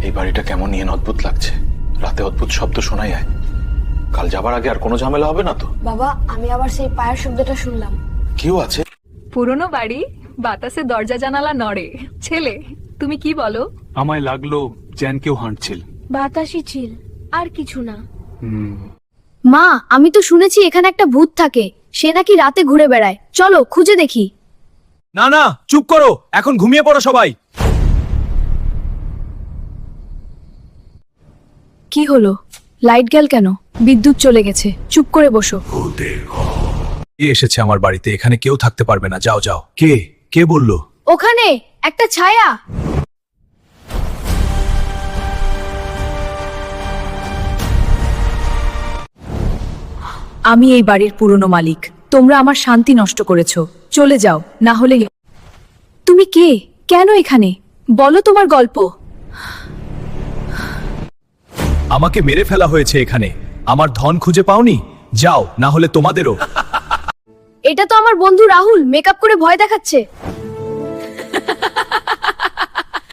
এই বাড়িটা কেমন নিয়ে অদ্ভুত লাগছে। রাতে অদ্ভুত শব্দ শোনা যায়। কাল যাবার আগে আর কোনো ঝামেলা হবে না তো? বাবা, আমি আবার সেই পায়ের শব্দটা শুনলাম। কেউ আছে? পুরনো বাড়ি, বাতাসে দরজা জানালা নড়ে। ছেলে, তুমি কি বলো? আমায় লাগলো যেন কেউ হাঁটছিল। বাতাসই ছিল, আর কিছু না। মা, আমি তো শুনেছি এখানে একটা ভূত থাকে, সে নাকি রাতে ঘুরে বেড়ায়। চলো খুঁজে দেখি। না না, চুপ করো, এখন ঘুমিয়ে পড়ো সবাই। কি হলো? লাইট গেল কেন? বিদ্যুৎ চলে গেছে। চুপ করে বসো। কে এসেছে আমার বাড়িতে? এখানে কেউ থাকতে পারবে না, যাও যাও। কে কে বললো? ওখানে একটা ছায়া। আমি এই বাড়ির পুরনো মালিক। তোমরা আমার শান্তি নষ্ট করেছো। চলে যাও, না হলে। তুমি কে? কেন এখানে? বলো তোমার গল্প। আমাকে মেরে ফেলা হয়েছে এখানে। আমার ধন খুঁজে পাওনি? যাও, না হলে তোমাদেরও। এটা তো আমার বন্ধু রাহুল মেকআপ করে ভয় দেখাচ্ছে।